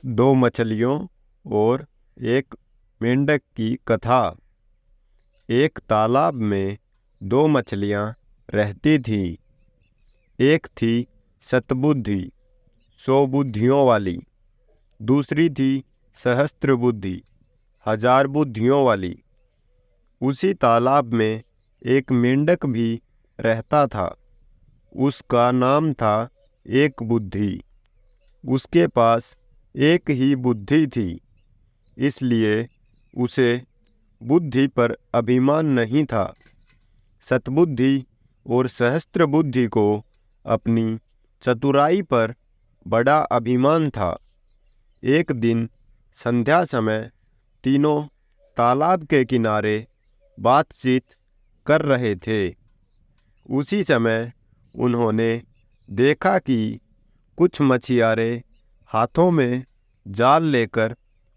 दो मछलियों और एक मेंढक की कथा। एक तालाब में दो मछलियां रहती थीं। एक थी शतबुद्धि, 100 बुद्धियों वाली। दूसरी थी सहस्त्र बुद्धि, 1000 बुद्धियों वाली। उसी तालाब में एक मेंढक भी रहता था। उसका नाम था एक बुद्धि। उसके पास एक ही बुद्धि थी, इसलिए उसे बुद्धि पर अभिमान नहीं था। सतबुद्धि और सहस्त्र बुद्धि को अपनी चतुराई पर बड़ा अभिमान था। एक दिन संध्या समय तीनों तालाब के किनारे बातचीत कर रहे थे। उसी समय उन्होंने देखा कि कुछ मछियारे हाथों में जाल लेकर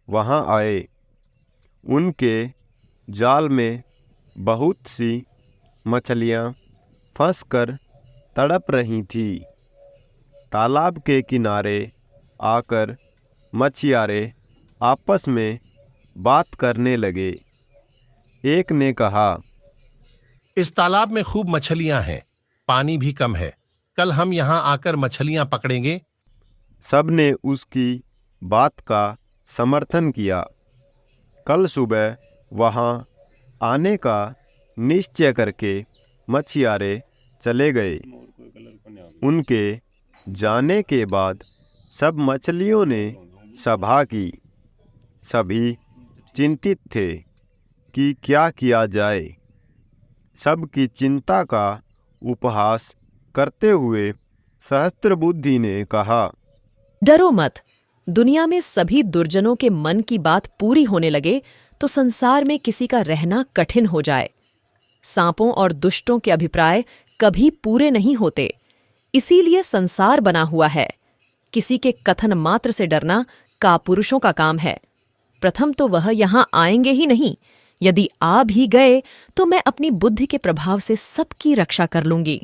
वहां आए। उनके जाल में बहुत सी मछलियां फंसकर तड़प रही थीं। तालाब के किनारे आकर मछियारे आपस में बात करने लगे। एक ने कहा, इस तालाब में खूब मछलियां हैं, पानी भी कम है। कल हम यहां आकर मछलियां पकड़ेंगे। सब ने उसकी बात का समर्थन किया। कल सुबह वहां आने का निश्चय करके मछियारे चले गए। उनके जाने के बाद सब मछलियों ने सभा की। सभी चिंतित थे कि क्या किया जाए। सबकी चिंता का उपहास करते हुए सहस्त्र बुद्धि ने कहा, डरो मत। दुनिया में सभी दुर्जनों के मन की बात पूरी होने लगे तो संसार में किसी का रहना कठिन हो जाए। सांपों और दुष्टों के अभिप्राय कभी पूरे नहीं होते, इसीलिए संसार बना हुआ है। किसी के कथन मात्र से डरना कापुरुषों का काम है। प्रथम तो वह यहां आएंगे ही नहीं। यदि आ भी गए तो मैं अपनी बुद्धि के प्रभाव से सबकी रक्षा कर लूंगी।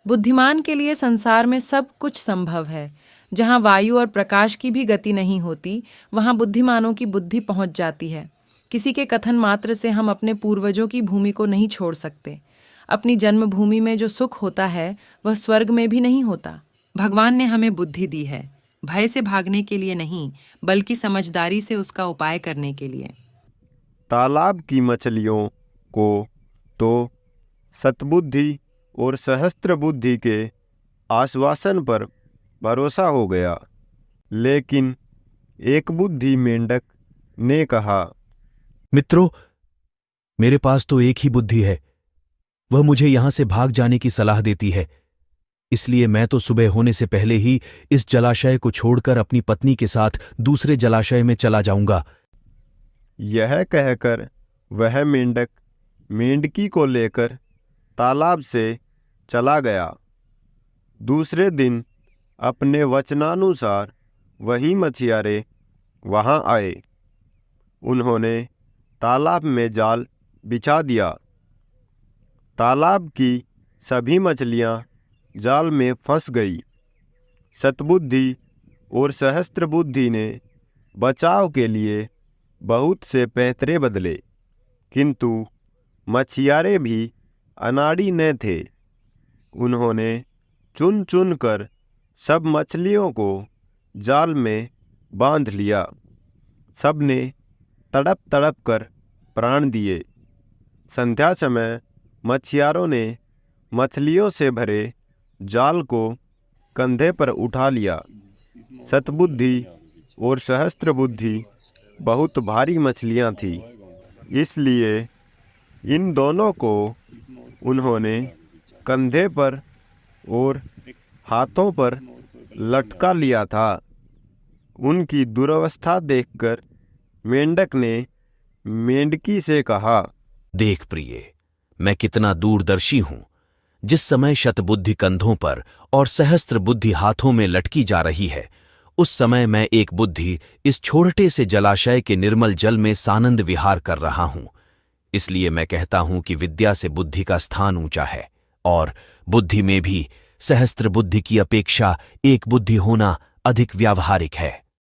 बुद्धिमान के लिए संसार में सब कुछ संभव है। जहाँ वायु और प्रकाश की भी गति नहीं होती, वहाँ बुद्धिमानों की बुद्धि पहुँच जाती है। किसी के कथन मात्र से हम अपने पूर्वजों की भूमि को नहीं छोड़ सकते। अपनी जन्मभूमि में जो सुख होता है वह स्वर्ग में भी नहीं होता। भगवान ने हमें बुद्धि दी है, भय से भागने के लिए नहीं, बल्कि समझदारी से उसका उपाय करने के लिए। तालाब की मछलियों को तो सतबुद्धि और सहस्त्र बुद्धि के आश्वासन पर भरोसा हो गया, लेकिन एक बुद्धि मेंढक ने कहा, मित्रों, मेरे पास तो एक ही बुद्धि है। वह मुझे यहां से भाग जाने की सलाह देती है। इसलिए मैं तो सुबह होने से पहले ही इस जलाशय को छोड़कर अपनी पत्नी के साथ दूसरे जलाशय में चला जाऊंगा। यह कहकर वह मेंढक मेंढकी को लेकर तालाब से चला गया। दूसरे दिन अपने वचनानुसार वही मछियारे वहां आए। उन्होंने तालाब में जाल बिछा दिया। तालाब की सभी मछलियां जाल में फंस गई। सतबुद्धि और सहस्त्र बुद्धि ने बचाव के लिए बहुत से पैंतरे बदले, किंतु मछियारे भी अनाड़ी न थे। उन्होंने चुन चुन कर सब मछलियों को जाल में बांध लिया। सब ने तड़प तड़प कर प्राण दिए। संध्या समय मछियारों ने मछलियों से भरे जाल को कंधे पर उठा लिया। सतबुद्धि और सहस्त्र बुद्धि बहुत भारी मछलियां थीं, इसलिए इन दोनों को उन्होंने कंधे पर और हाथों पर लटका लिया था। उनकी दुर्वस्था देखकर मेंढक ने मेंढकी से कहा, देख प्रिय, मैं कितना दूरदर्शी हूं। जिस समय शतबुद्धि कंधों पर और सहस्त्र बुद्धि हाथों में लटकी जा रही है, उस समय मैं एक बुद्धि इस छोटे से जलाशय के निर्मल जल में सानंद विहार कर रहा हूं। इसलिए मैं कहता हूं कि विद्या से बुद्धि का स्थान ऊंचा है, और बुद्धि में भी सहस्त्र बुद्धि की अपेक्षा एक बुद्धि होना अधिक व्यावहारिक है।